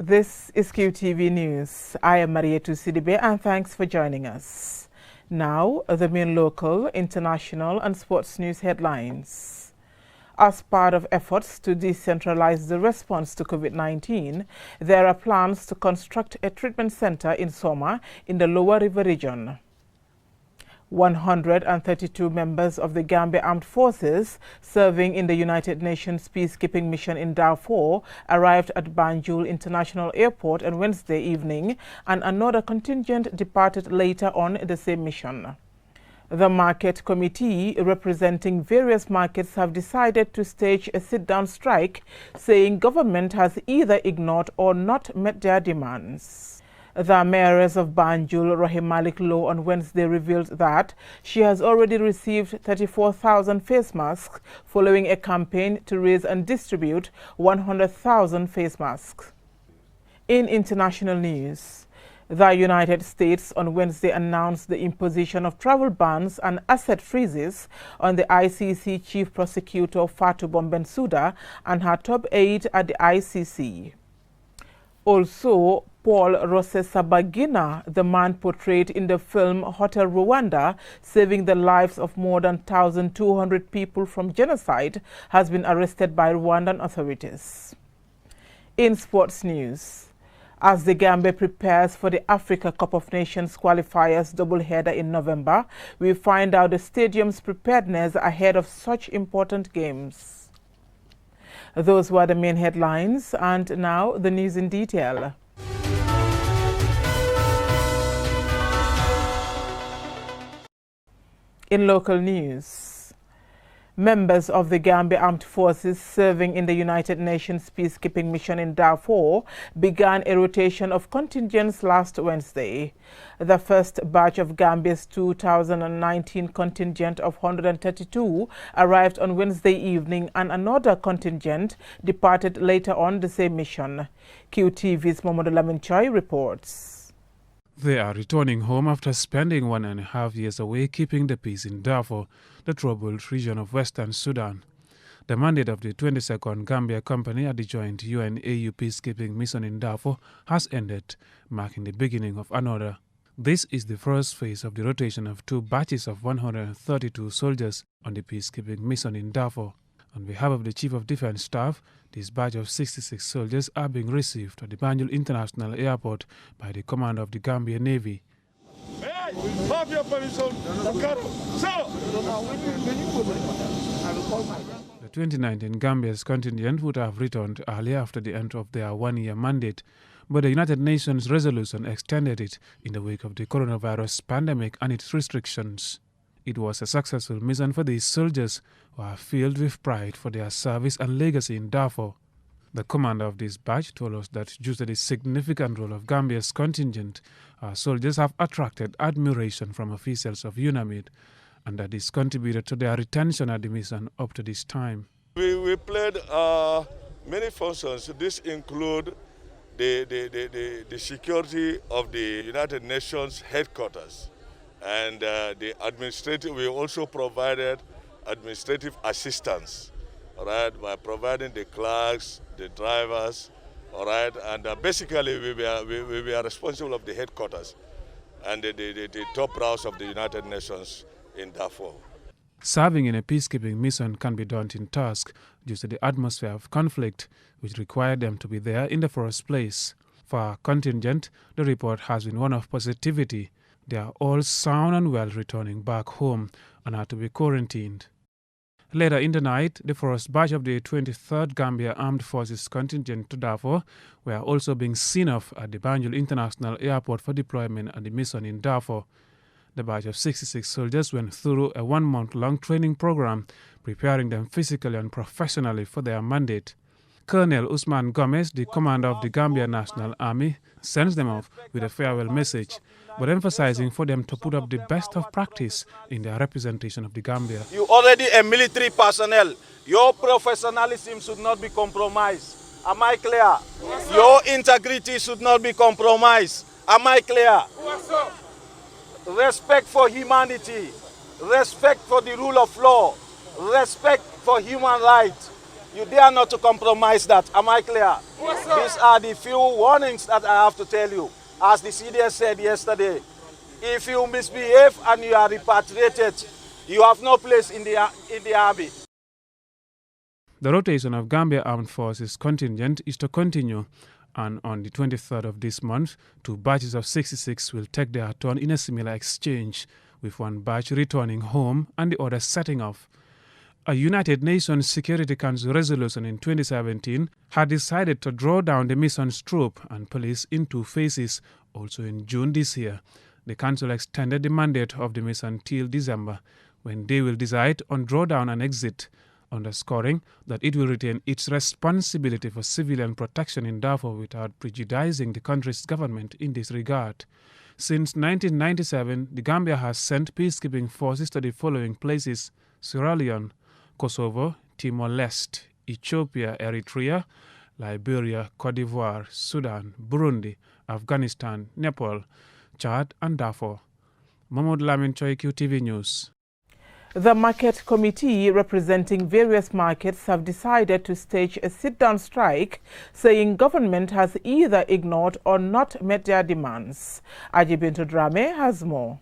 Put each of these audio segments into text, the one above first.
This is Qtv News. I am Marietu Sidibe and thanks for joining us. Now, the main local, international and sports news headlines. As part of efforts to decentralize the response to COVID-19, there are plans to construct a treatment center in Soma in the Lower River region. 132 members of the Gambia Armed Forces serving in the United Nations peacekeeping mission in Darfur arrived at Banjul International Airport on Wednesday evening, and another contingent departed later on the same mission. The market committee representing various markets have decided to stage a sit-down strike, saying government has either ignored or not met their demands. The mayoress of Banjul, Rahim Malik Low, on Wednesday revealed that she has already received 34,000 face masks following a campaign to raise and distribute 100,000 face masks. In international news, the United States on Wednesday announced the imposition of travel bans and asset freezes on the ICC Chief Prosecutor Fatou Bensouda and her top aide at the ICC. Also, Paul Rusesabagina, the man portrayed in the film Hotel Rwanda, saving the lives of more than 1,200 people from genocide, has been arrested by Rwandan authorities. In sports news, as the Gambia prepares for the Africa Cup of Nations qualifiers doubleheader in November, we find out the stadium's preparedness ahead of such important games. Those were the main headlines, and now the news in detail. In local news, members of the Gambia Armed Forces serving in the United Nations peacekeeping mission in Darfur began a rotation of contingents last Wednesday. The first batch of Gambia's 2019 contingent of 132 arrived on Wednesday evening, and another contingent departed later on the same mission. QTV's Momodo Laminchoy reports. They are returning home after spending 1.5 years away keeping the peace in Darfur, the troubled region of Western Sudan. The mandate of the 22nd Gambia Company at the joint UN-AU peacekeeping mission in Darfur has ended, marking the beginning of another. This is the first phase of the rotation of 2 batches of 132 soldiers on the peacekeeping mission in Darfur. On behalf of the Chief of Defense Staff, this batch of 66 soldiers are being received at the Banjul International Airport by the commander of the Gambia Navy. The 2019 Gambia's contingent would have returned earlier after the end of their 1-year mandate, but the United Nations resolution extended it in the wake of the coronavirus pandemic and its restrictions. It was a successful mission for these soldiers, who are filled with pride for their service and legacy in Darfur. The commander of this batch told us that due to the significant role of Gambia's contingent, our soldiers have attracted admiration from officials of UNAMID, and that this contributed to their retention at the mission up to this time. We played many functions. This include the security of the United Nations headquarters. And the administrative, we also provided administrative assistance, all right, by providing the clerks, the drivers, all right, and basically we were responsible of the headquarters and the top brass of the United Nations in Darfur. Serving in a peacekeeping mission can be daunting task due to the atmosphere of conflict, which required them to be there in the first place. For our contingent, the report has been one of positivity. They are all sound and well returning back home and are to be quarantined. Later in the night, the first batch of the 23rd Gambia Armed Forces contingent to Darfur were also being seen off at the Banjul International Airport for deployment at the mission in Darfur. The batch of 66 soldiers went through a 1-month-long training program, preparing them physically and professionally for their mandate. Colonel Usman Gomez, the commander of the Gambia National Army, sends them off with a farewell message, but emphasizing for them to put up the best of practice in their representation of the Gambia. You already a military personnel. Your professionalism should not be compromised. Am I clear? Yes, your integrity should not be compromised. Am I clear? Yes, respect for humanity, respect for the rule of law, respect for human rights. You dare not to compromise that. Am I clear? Yes, These are the few warnings that I have to tell you. As the CDS said yesterday, if you misbehave and you are repatriated, you have no place in the army. The rotation of Gambia Armed Forces contingent is to continue, and on the 23rd of this month, 2 batches of 66 will take their turn in a similar exchange, with one batch returning home and the other setting off. A United Nations Security Council resolution in 2017 had decided to draw down the mission's troop and police in 2 phases, also in June this year. The Council extended the mandate of the mission till December, when they will decide on drawdown and exit, underscoring that it will retain its responsibility for civilian protection in Darfur without prejudicing the country's government in this regard. Since 1997, the Gambia has sent peacekeeping forces to the following places: Sierra Leone, Kosovo, Timor-Leste, Ethiopia, Eritrea, Liberia, Cote d'Ivoire, Sudan, Burundi, Afghanistan, Nepal, Chad and Darfur. Mahmoud Lamin Choi, Qtv News. The market committee representing various markets have decided to stage a sit-down strike, saying government has either ignored or not met their demands. Ajibinto Drame has more.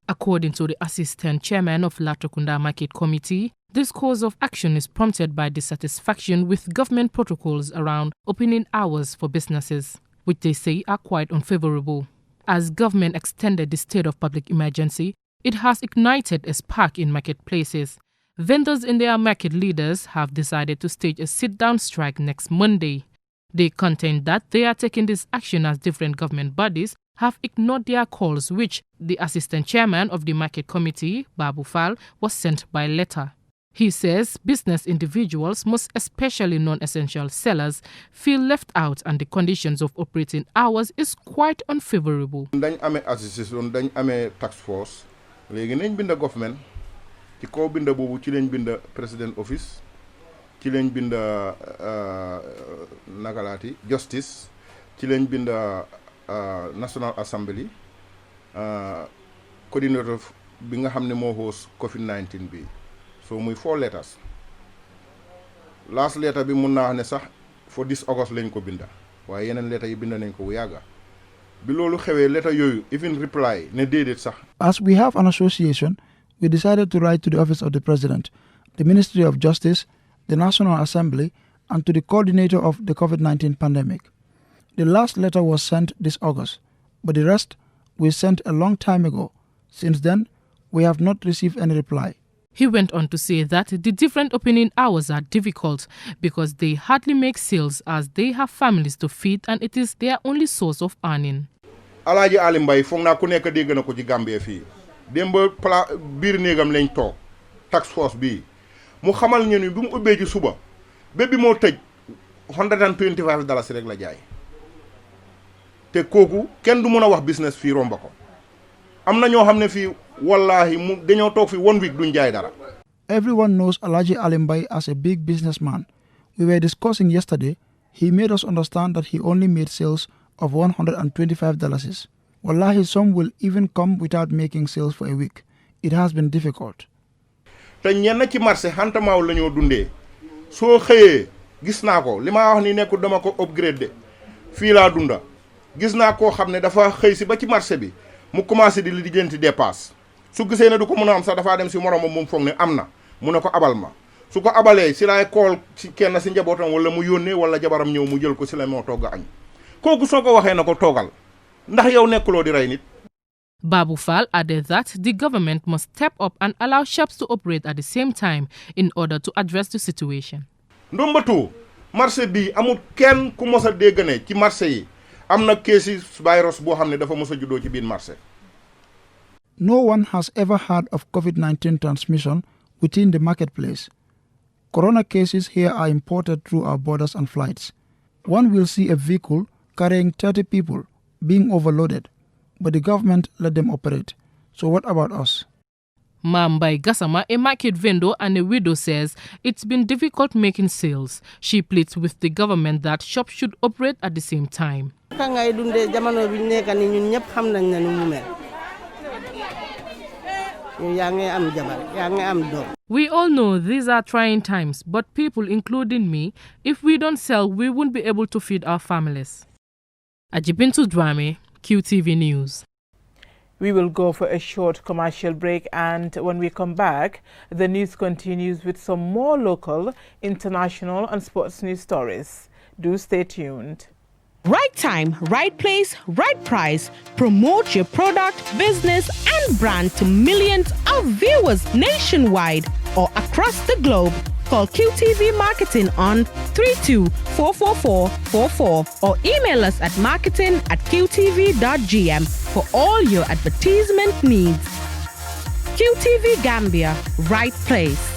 According to the assistant chairman of Latrakunda Market Committee, this course of action is prompted by dissatisfaction with government protocols around opening hours for businesses, which they say are quite unfavorable. As government extended the state of public emergency, it has ignited a spark in marketplaces. Vendors and their market leaders have decided to stage a sit-down strike next Monday. They contend that they are taking this action as different government bodies have ignored their calls, which the assistant chairman of the market committee, Babu Fall, was sent by letter. He says business individuals, most especially non-essential sellers, feel left out and the conditions of operating hours is quite unfavorable. Dañ amé association, dañ amé task force. Légui nañ binda government ci ko binda bobu ci lañ binda president office ci lañ binda nagalati justice ci lañ binda national assembly coordinator bi nga xamné mo host covid-19 bi. So muy 4 letters. Last letter bi mun na wax ne sax for this August lañ ko binda. Waye yenen letter yi binda nañ ko bu yaga. Bi lolu xewé letter yoyu even reply ne dedet sax. As we have an association, we decided to write to the office of the president, the Ministry of Justice, the National Assembly, and to the coordinator of the COVID-19 pandemic. The last letter was sent this August, but the rest we sent a long time ago. Since then, we have not received any reply. He went on to say that the different opening hours are difficult because they hardly make sales as they have families to feed and it is their only source of earning. Alaaji Ali Mbay foog naa ku nekk dégg na ko ci Gambie fii démb biir néegam lañ toog task force bii mu xamal ñu ni bi mu ubbee ci suba ba bi moo tëj $125 rek la jaay te kooku kenn du mën a wax business fii romba ko am na ñoo xam ne fii wallahi mu dañoo toog fi 1 week duñ jaay dara. Everyone knows Alhaji Alimbai as a big businessman. We were discussing yesterday. He made us understand that he only made sales of $125. Wallahi, some will even come without making sales for a week. It has been difficult. Te ñenn ci marché xantamaaw la ñoo dundee soo xëyee gis naa ko li ma wax ni nekkul dama ko upgrade de fii laa dunda gis naa koo xam ne dafa xëy si ba ci marché bi mu commencé di lijjanti dépasse su gisee ne du ko mën a am sax dafa dem si moromam mu foog ne am na mu ne ko abal ma su ko abalee si laay kool ci kenn si njabootam wala mu yónnee wala jabaram ñëw mu jël ko si la moo togg añ kooku soo ko waxee na ko toogal ndax yow nekkuloo di rey nit. Babu Fall added that the government must step up and allow shops to operate at the same time in order to address the situation. Ndombatu marché bi amul kenn ku mos a dégg ne ci marché yi am na keesi virus boo xam ne dafa mos a juddoo ci biir marché. No one has ever heard of COVID-19 transmission within the marketplace. Corona cases here are imported through our borders and flights. One will see a vehicle carrying 30 people being overloaded, but the government let them operate. So what about us? Mambai Gassama, a market vendor and a widow, says it's been difficult making sales. She pleads with the government that shops should operate at the same time. We all know these are trying times, but people, including me, if we don't sell, we won't be able to feed our families. Ajibintu Dwame, QTV News. We will go for a short commercial break, and when we come back, the news continues with some more local, international and sports news stories. Do stay tuned. Right time, right place, right price. Promote your product, business and brand to millions of viewers nationwide or across the globe. Call QTV Marketing on 324444 or email us at marketing@qtv.gm for all your advertisement needs. QTV Gambia, right place.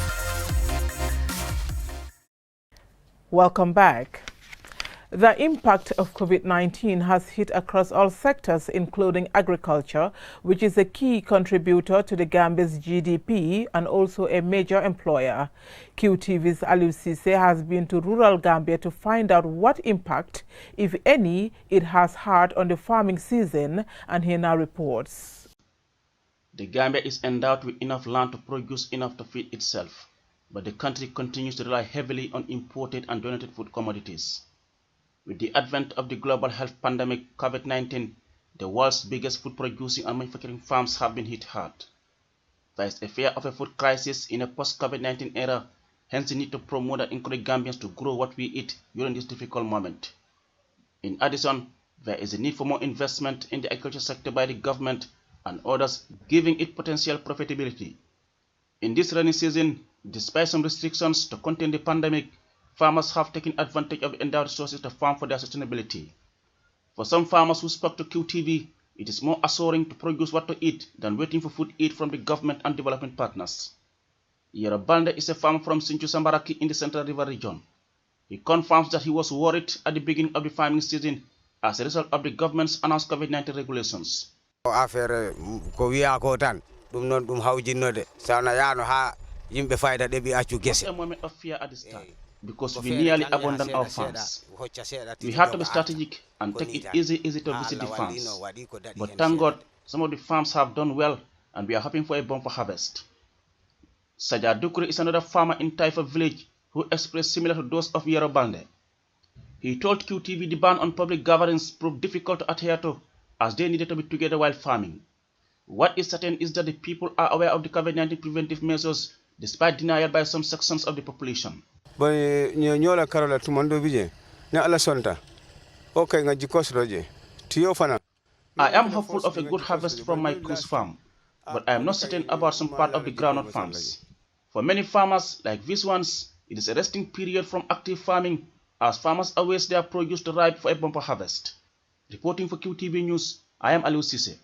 Welcome back. The impact of COVID-19 has hit across all sectors, including agriculture, which is a key contributor to the Gambia's GDP and also a major employer. QTV's Aliou Cisse has been to rural Gambia to find out what impact, if any, it has had on the farming season, and he now reports. The Gambia is endowed with enough land to produce enough to feed itself, but the country continues to rely heavily on imported and donated food commodities. With the advent of the global health pandemic COVID-19, the world's biggest food producing and manufacturing firms have been hit hard. There is a fear of a food crisis in a post-COVID-19 era, hence the need to promote and encourage Gambians to grow what we eat during this difficult moment. In addition, there is a need for more investment in the agriculture sector by the government and others, giving it potential profitability. In this rainy season, despite some restrictions to contain the pandemic, farmers have taken advantage of endowed resources to farm for their sustainability. For some farmers who spoke to QTV, it is more assuring to produce what to eat than waiting for food aid from the government and development partners. Yerobande is a farmer from Sinchu Sambaraki in the Central River region. He confirms that he was worried at the beginning of the farming season as a result of the government's announced COVID-19 regulations. At a moment of fear at the start, because we nearly abandoned our farms. We had to be strategic and take it easy to visit the farms. But thank God, some of the farms have done well and we are hoping for a bumper harvest. Saja Dukuri is another farmer in Taifa village who expressed similar to those of Yerobande. He told QTV the ban on public gatherings proved difficult to adhere to as they needed to be together while farming. What is certain is that the people are aware of the COVID-19 preventive measures despite denial by some sections of the population. I am hopeful of a good harvest from my goose farm, but I am not certain about some part of the groundnut farms. For many farmers, like these ones, it is a resting period from active farming as farmers await their produce to ripe for a bumper harvest. Reporting for QTV News, I am Aliou Cisse.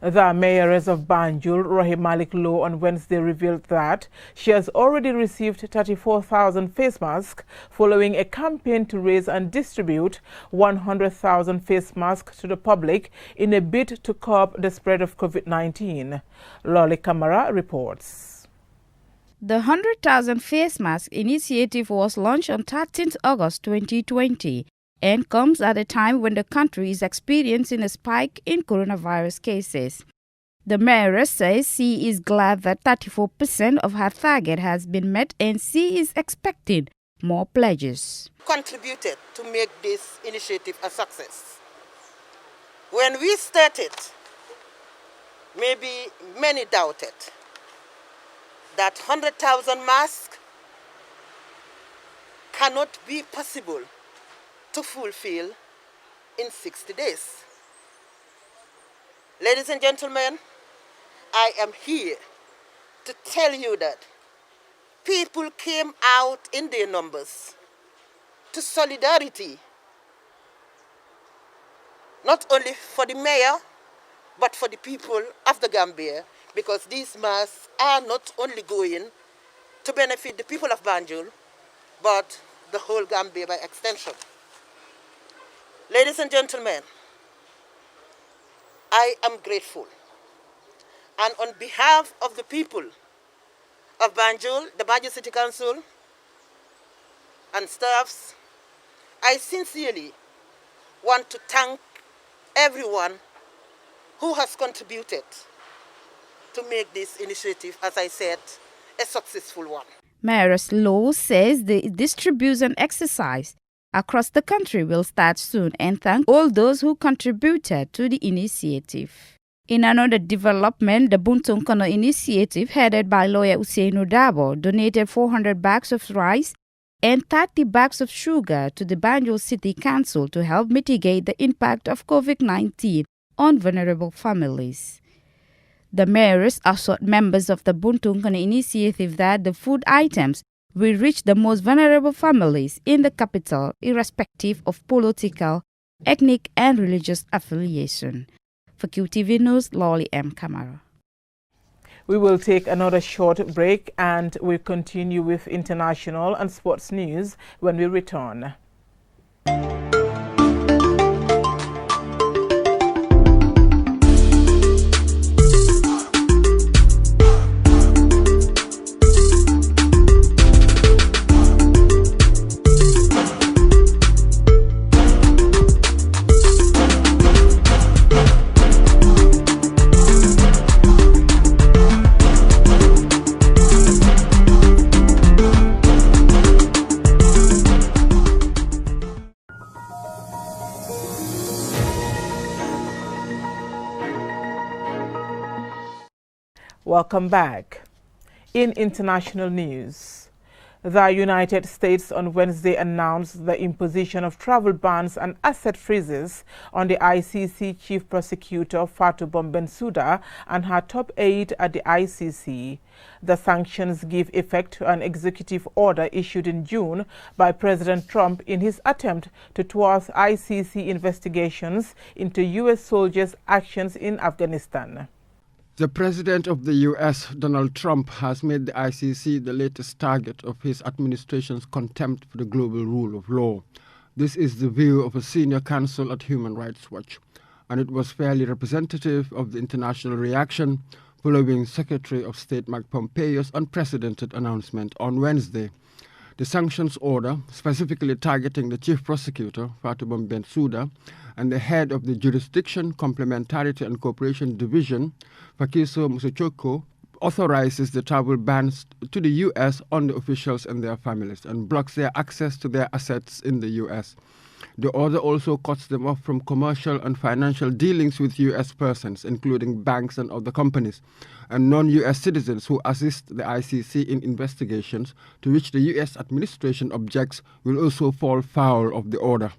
The mayoress of Banjul, Rohey Malik Low, on Wednesday revealed that she has already received 34,000 face masks following a campaign to raise and distribute 100,000 face masks to the public in a bid to curb the spread of COVID-19. Lolly Kamara reports. The 100,000 face mask initiative was launched on 13th August 2020. And comes at a time when the country is experiencing a spike in coronavirus cases. The mayoress says she is glad that 34% of her target has been met and she is expecting more pledges. Contributed to make this initiative a success. When we started, maybe many doubted that 100,000 masks cannot be possible to fulfill in 60 days. Ladies and gentlemen, I am here to tell you that people came out in their numbers to solidarity, not only for the mayor, but for the people of the Gambia, because these masks are not only going to benefit the people of Banjul, but the whole Gambia by extension. Ladies and gentlemen, I am grateful. And on behalf of the people of Banjul, the Banjul City Council, and staffs, I sincerely want to thank everyone who has contributed to make this initiative, as I said, a successful one. Mayoress Lowe says the distribution exercise across the country will start soon and thank all those who contributed to the initiative. In another development, the Buntong Kono initiative, headed by lawyer Usainu Dabo, donated 400 bags of rice and 30 bags of sugar to the Banjul City Council to help mitigate the impact of COVID-19 on vulnerable families. The mayoress assured members of the Buntong Kono initiative that the food items will reach the most vulnerable families in the capital, irrespective of political, ethnic, and religious affiliation. For QTV News, Lolly M. Kamara. We will take another short break and we'll continue with international and sports news when we return. Welcome back. In international news, the United States on Wednesday announced the imposition of travel bans and asset freezes on the ICC Chief Prosecutor Fatoumata Bensouda and her top aide at the ICC. The sanctions give effect to an executive order issued in June by President Trump in his attempt to thwart ICC investigations into U.S. soldiers' actions in Afghanistan. The President of the U.S., Donald Trump, has made the ICC the latest target of his administration's contempt for the global rule of law. This is the view of a senior counsel at Human Rights Watch, and it was fairly representative of the international reaction following Secretary of State Mike Pompeo's unprecedented announcement on Wednesday. The sanctions order, specifically targeting the Chief Prosecutor, Fatoumata Bensouda, and the head of the Jurisdiction, Complementarity and Cooperation Division, Fakiso Musochoko, authorizes the travel bans to the U.S. on the officials and their families and blocks their access to their assets in the U.S. The order also cuts them off from commercial and financial dealings with U.S. persons, including banks and other companies, and non-U.S. citizens who assist the ICC in investigations to which the U.S. administration objects will also fall foul of the order.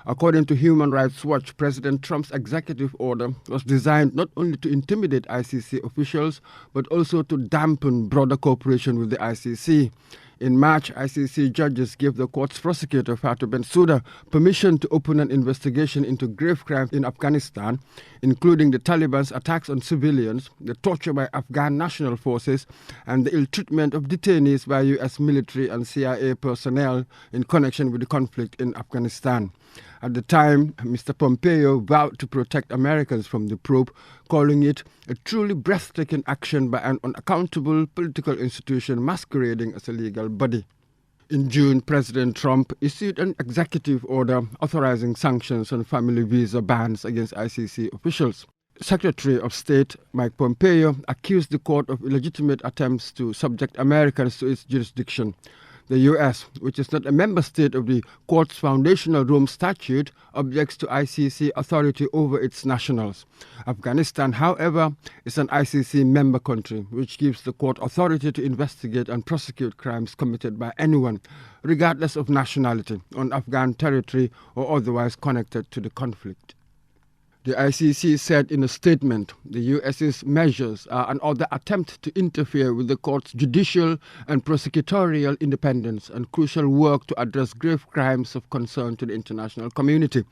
According to Human Rights Watch, President Trump's executive order was designed not only to intimidate ICC officials, but also to dampen broader cooperation with the ICC. In March, ICC judges gave the court's prosecutor, Fatoumata Bensouda, permission to open an investigation into grave crimes in Afghanistan, including the Taliban's attacks on civilians, the torture by Afghan national forces, and the ill-treatment of detainees by U.S. military and CIA personnel in connection with the conflict in Afghanistan. At the time, Mr. Pompeo vowed to protect Americans from the probe, calling it a truly breathtaking action by an unaccountable political institution masquerading as a legal body. In June, President Trump issued an executive order authorizing sanctions and family visa bans against ICC officials. Secretary of State Mike Pompeo accused the court of illegitimate attempts to subject Americans to its jurisdiction. The U.S., which is not a member state of the court's foundational Rome Statute, objects to ICC authority over its nationals. Afghanistan, however, is an ICC member country, which gives the court authority to investigate and prosecute crimes committed by anyone, regardless of nationality, on Afghan territory or otherwise connected to the conflict. The ICC said in a statement, the U.S.'s measures are another attempt to interfere with the court's judicial and prosecutorial independence and crucial work to address grave crimes of concern to the international community.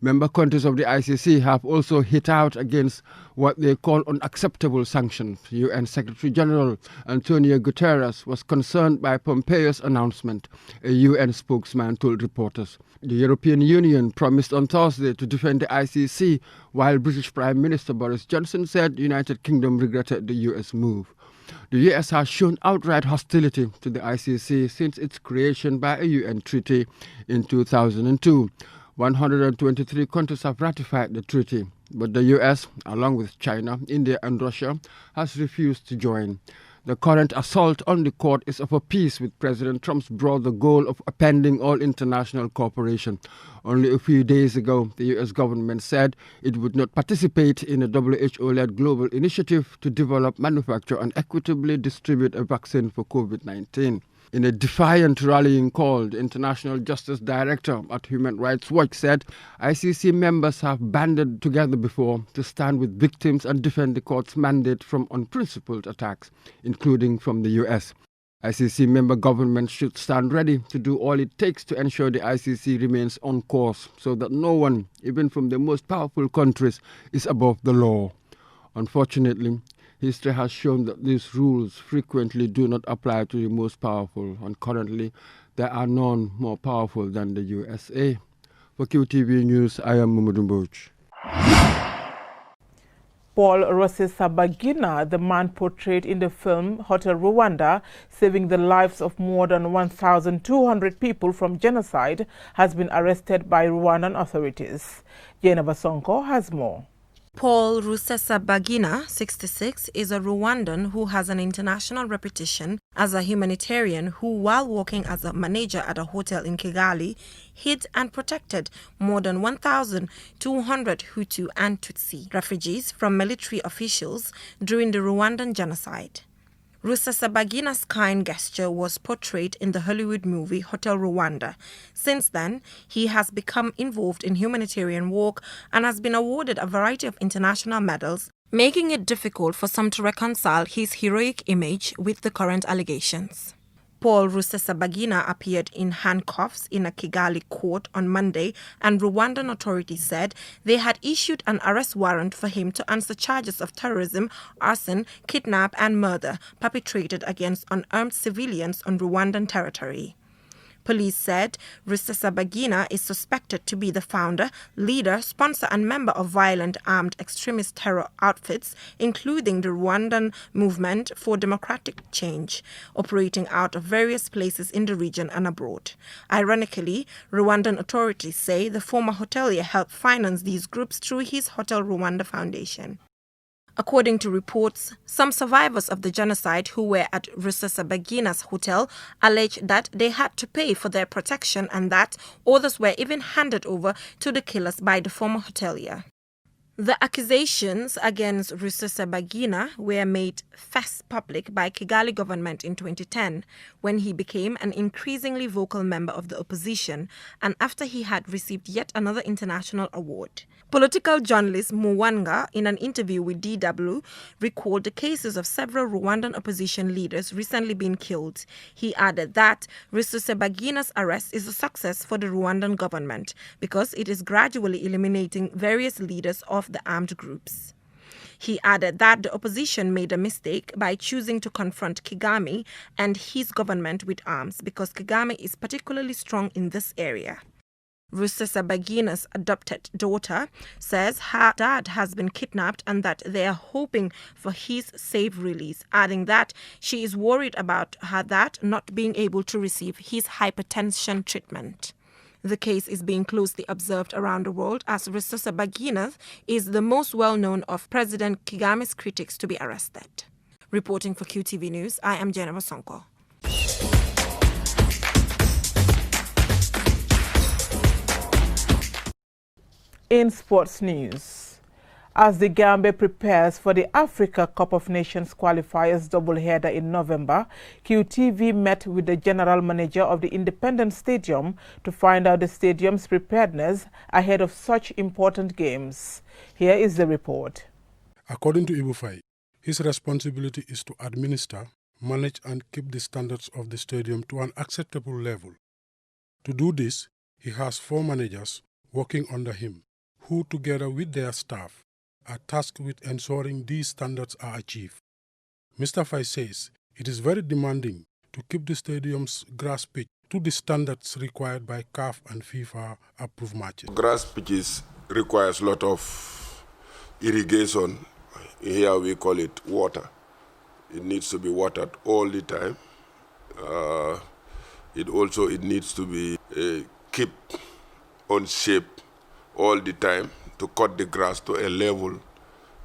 Member countries of the ICC have also hit out against what they call unacceptable sanctions. UN Secretary General Antonio Guterres was concerned by Pompeo's announcement, a UN spokesman told reporters. The European Union promised on Thursday to defend the ICC, while British Prime Minister Boris Johnson said the United Kingdom regretted the US move. The US has shown outright hostility to the ICC since its creation by a UN treaty in 2002. 123 countries have ratified the treaty. But the US, along with China, India and Russia, has refused to join. The current assault on the court is of a piece with President Trump's broader goal of upending all international cooperation. Only a few days ago, the US government said it would not participate in a WHO-led global initiative to develop, manufacture and equitably distribute a vaccine for COVID-19. In a defiant rallying call, the International Justice Director at Human Rights Watch said ICC members have banded together before to stand with victims and defend the court's mandate from unprincipled attacks, including from the US. ICC member governments should stand ready to do all it takes to ensure the ICC remains on course so that no one, even from the most powerful countries, is above the law. Unfortunately, history has shown that these rules frequently do not apply to the most powerful, and currently there are none more powerful than the USA. For QTV News, I am Mamadou Mbouch. Paul Rusesabagina, the man portrayed in the film Hotel Rwanda, saving the lives of more than 1,200 people from genocide, has been arrested by Rwandan authorities. Jennifer Sonko has more. Paul Rusesabagina, 66, is a Rwandan who has an international reputation as a humanitarian who, while working as a manager at a hotel in Kigali, hid and protected more than 1,200 Hutu and Tutsi refugees from military officials during the Rwandan genocide. Rusesabagina's kind gesture was portrayed in the Hollywood movie Hotel Rwanda. Since then, he has become involved in humanitarian work and has been awarded a variety of international medals, making it difficult for some to reconcile his heroic image with the current allegations. Paul Rusesabagina appeared in handcuffs in a Kigali court on Monday, and Rwandan authorities said they had issued an arrest warrant for him to answer charges of terrorism, arson, kidnap and murder perpetrated against unarmed civilians on Rwandan territory. Police said Rusesabagina is suspected to be the founder, leader, sponsor and member of violent armed extremist terror outfits, including the Rwandan Movement for Democratic Change, operating out of various places in the region and abroad. Ironically, Rwandan authorities say the former hotelier helped finance these groups through his Hotel Rwanda Foundation. According to reports, some survivors of the genocide who were at Rusesabagina's hotel alleged that they had to pay for their protection and that others were even handed over to the killers by the former hotelier. The accusations against Rusesabagina were made first public by Kigali government in 2010, when he became an increasingly vocal member of the opposition and after he had received yet another international award. Political journalist Muwanga, in an interview with DW, recalled the cases of several Rwandan opposition leaders recently being killed. He added that Rusesabagina's arrest is a success for the Rwandan government because it is gradually eliminating various leaders of the armed groups. He added that the opposition made a mistake by choosing to confront Kagame and his government with arms because Kagame is particularly strong in this area. Rusesabagina's adopted daughter says her dad has been kidnapped and that they are hoping for his safe release, adding that she is worried about her dad not being able to receive his hypertension treatment. The case is being closely observed around the world as Rusesabagina is the most well-known of President Kagame's critics to be arrested. Reporting for QTV News, I am Jennifer Sonko. In sports news, as the Gambia prepares for the Africa Cup of Nations qualifiers doubleheader in November, QTV met with the general manager of the Independent Stadium to find out the stadium's preparedness ahead of such important games. Here is the report. According to Ibufai, his responsibility is to administer, manage and keep the standards of the stadium to an acceptable level. To do this, he has 4 managers working under him, who together with their staff are tasked with ensuring these standards are achieved. Mr. Fai says it is very demanding to keep the stadium's grass pitch to the standards required by CAF and FIFA approved matches. Grass pitches requires a lot of irrigation. Here we call it water. It needs to be watered all the time. It needs to be kept on shape all the time. to cut the grass to a level,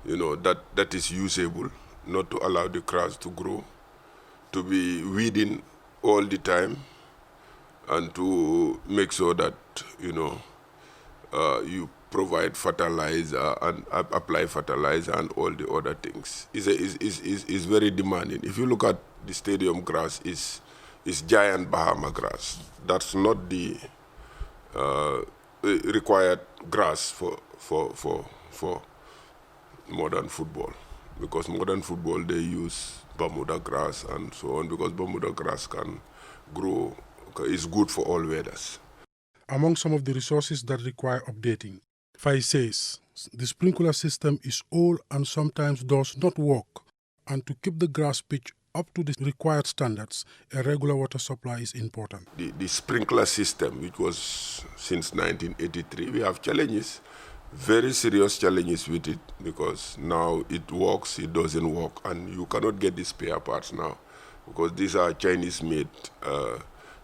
that is usable, not to allow the grass to grow, to be weeding all the time, and to make sure that, you provide fertilizer and apply fertilizer and all the other things. Is very demanding. If you look at the stadium grass, is giant Bahama grass. That's not the required grass for modern football, because modern football they use Bermuda grass and so on, because Bermuda grass can grow, is good for all weathers. Among some of the resources that require updating, Fai says the sprinkler system is old and sometimes does not work, and to keep the grass pitch up to the required standards, a regular water supply is important. The sprinkler system, which was since 1983, we have challenges, very serious challenges with it, because now it works, it doesn't work, and you cannot get the spare parts now, because these are Chinese-made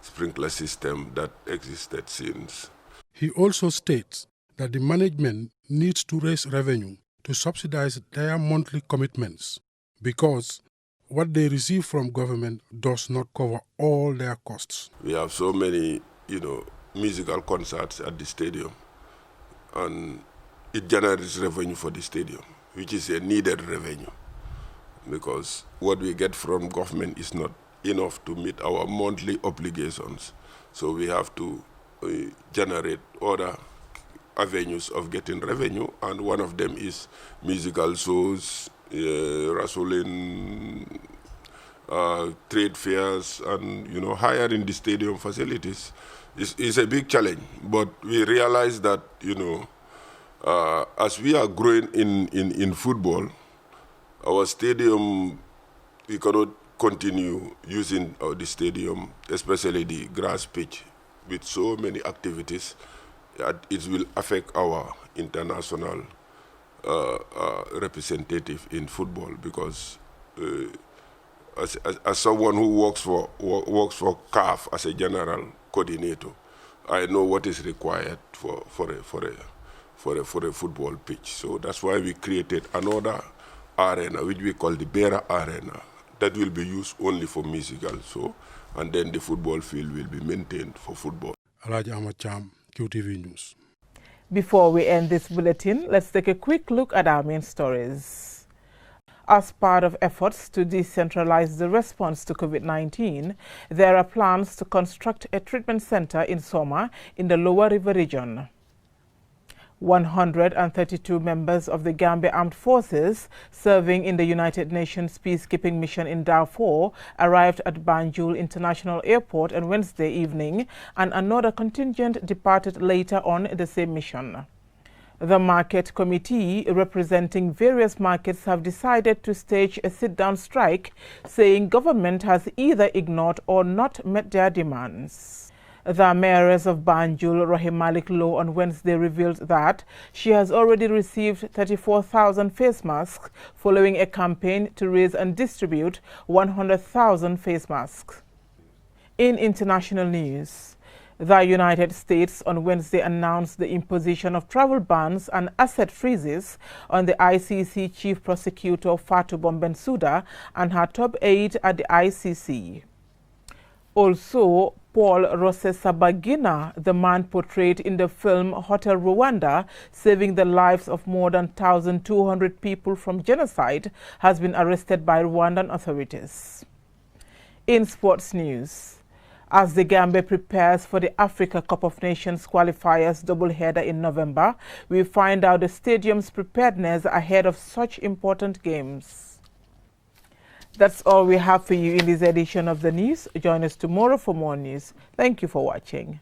sprinkler system that existed since. He also states that the management needs to raise revenue to subsidize their monthly commitments, because what they receive from government does not cover all their costs. We have so many, musical concerts at the stadium, and it generates revenue for the stadium, which is a needed revenue, because what we get from government is not enough to meet our monthly obligations. So we have to generate other avenues of getting revenue, and one of them is musical shows, Rasulin, trade fairs, and hiring the stadium facilities is a big challenge. But we realize that as we are growing in football, our stadium, we cannot continue using the stadium, especially the grass pitch, with so many activities. It will affect our international representative in football, because as someone who works for CAF as a general coordinator, I know what is required for a football pitch. So that's why we created another arena, which we call the Beira Arena, that will be used only for musical show, and then the football field will be maintained for football. Alhaji Ahmad Cham, Qtv News. Before we end this bulletin, let's take a quick look at our main stories. As part of efforts to decentralize the response to COVID-19, there are plans to construct a treatment center in Soma in the Lower River region. 132 members of the Gambia Armed Forces serving in the United Nations peacekeeping mission in Darfur arrived at Banjul International Airport on Wednesday evening, and another contingent departed later on the same mission. The market committee representing various markets have decided to stage a sit-down strike, saying government has either ignored or not met their demands. The mayoress of Banjul, Rahim Malik Low, on Wednesday revealed that she has already received 34,000 face masks following a campaign to raise and distribute 100,000 face masks. In international news, the United States on Wednesday announced the imposition of travel bans and asset freezes on the ICC Chief Prosecutor Fatou Bensouda and her top aide at the ICC. Also, Paul Rusesabagina, the man portrayed in the film Hotel Rwanda, saving the lives of more than 1,200 people from genocide, has been arrested by Rwandan authorities. In sports news, as the Gambia prepares for the Africa Cup of Nations qualifiers doubleheader in November, we find out the stadium's preparedness ahead of such important games. That's all we have for you in this edition of the news. Join us tomorrow for more news. Thank you for watching.